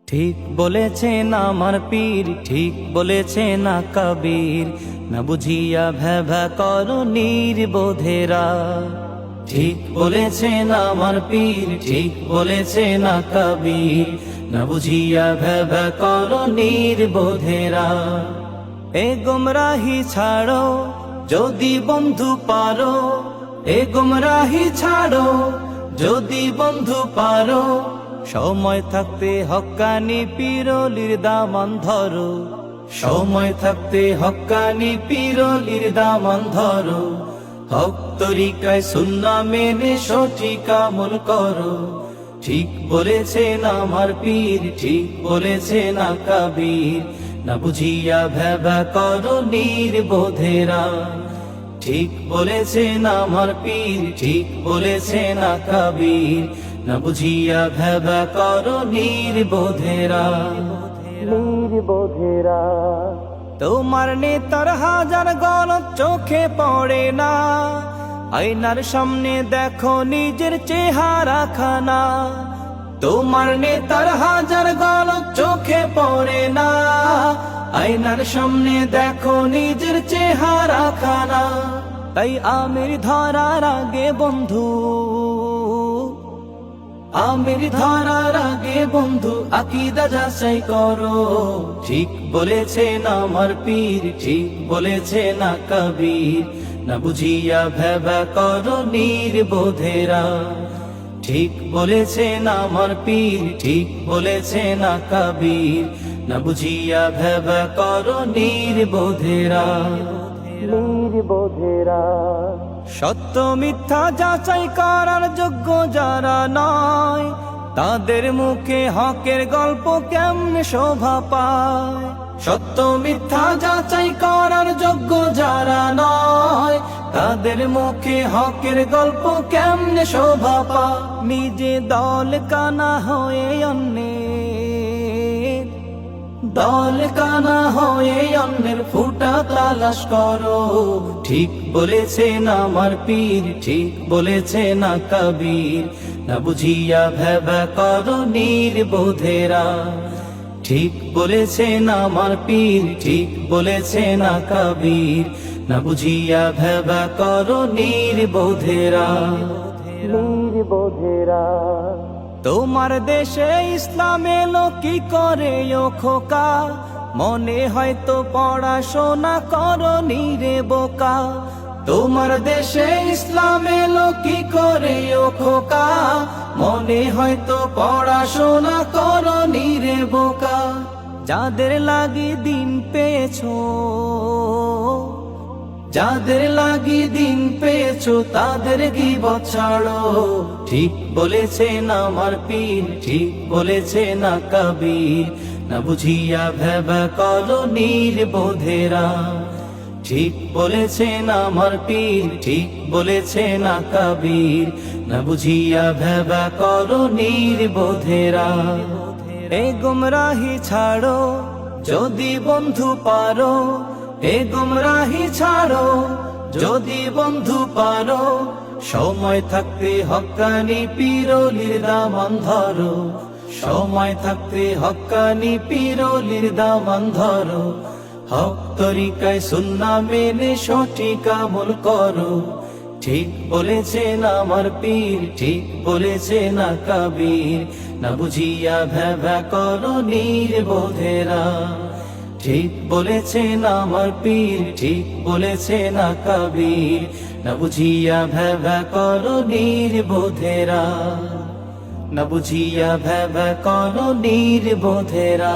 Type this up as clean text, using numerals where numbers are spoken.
ঠিক বলেছেন আমার পীর, ঠিক বলেছেন না কবীর, না বুঝিয়া ভেবা করো নির্বোধেরা। ঠিক বলেছেন আমার পীর, ঠিক বলেছেন না কবীর, না বুঝিয়া ভেবা করো নির্বোধেরা। এ গুমরাহি ছাড়ো যদি বন্ধু পারো, এ গুমরাহি ছাড়ো যদি বন্ধু পারো, সময় থাকতে হক্কানি পীরলির দামান ধরো, সময় থাকতে হক্কানি পীরলির দামান ধরো। হক তরিকায় সুন্নাহ মেনে সঠিক আমল করো। ঠিক বলেছেন আমার পীর, ঠিক বলেছেন না কবীর, না বুঝিয়া ভেবা করো নির্বোধেরা। ঠিক বলেছেন আমার পীর, ঠিক বলেছেন না কবীর, না বুঝিয়া ভেবা করো নির্বোধেরা। নির্বোধেরা তোমার নেতার হাজার গলত চোখে পড়ে না, আয়নার সামনে দেখো নিজের চেহারা খানা। তোমার নেতার হাজার গলত চোখে পড়ে না, আয়নার সামনে দেখো নিজের চেহারা খানা। তাই আমির ধরার আগে বন্ধু, আমির ধরার আগে বন্ধু আকীদা যাচাই করো। ঠিক বলেছেন আমার পীর, ঠিক বলেছেন না কবীর, না বুঝিয়া ভেবা করো নির্বোধেরা। ঠিক বলেছেন আমার পীর, ঠিক বলেছেন না কবীর, না বুঝিয়া ভেবা করো নির্বোধেরা। নির্বোধেরা সত্য মিথ্যা যাচাই করার যোগ্য যারা নয়, তাদের মুখে হকের গল্প কেমনে শোভা পায়। সত্য মিথ্যা যাচাই করার যোগ্য যারা নয়, তাদের মুখে হকের গল্প কেমনে শোভা পায়। নিজে দল কানা হয়ে অন্যের, দল কানা হয়ে অন্যের ফুটা তালাশ করো। ঠিক বলেছেন আমার পীর, ঠিক বলেছেন না কবীর, না বুঝিয়া ভেবা করো নির্বোধেরা। ঠিক বলেছেন আমার পীর, ঠিক বলেছেন না কবীর, না বুঝিয়া ভেবা করো নির্বোধেরা। নির্বোধেরা তোমার দেশে ইসলাম এলো কি করে ও খোকা, মনে হয়তো পড়াশোনা করনি রে বোকা। তোমার দেশে ইসলাম এলো কি করে ও খোকা, মনে হয়তো পড়াশোনা করনি রে বোকা। যাদের লাগি দিন পেয়েছো, যাদের লাগি দিন পেয়েছো তাদের গীবত ছাড়ো। ঠিক বলেছেন আমার পীর, ঠিক বলেছেন না কবীর, না বুঝিয়া ভেবা করো নির্বোধেরা। ঠিক বলেছেন আমার পীর, ঠিক বলেছেন না কবীর, না বুঝিয়া ভেবা করো নির্বোধেরা। এই গুমরাহি ছাড়ো যদি বন্ধু পারো, এ গুমরাহি ছাড়ো যদি বন্ধু পারো, সময় থাকতে হক্কানি পীরলির দামান ধরো, সময় থাকতে হক্কানি পীরলির দামান ধরো। হক তরিকায় সুন্নাহ মেনে সঠিক আমল করো। ঠিক বলেছেন আমার পীর, ঠিক বলেছেন না কবীর, না বুঝিয়া ভেবা করো নির্বোধেরা। ঠিক বলেছেন আমার পীর, ঠিক বলেছেন না কবীর, না বুঝিয়া ভেবা করো নির্বোধেরা, না বুঝিয়া ভেবা করো নির্বোধেরা।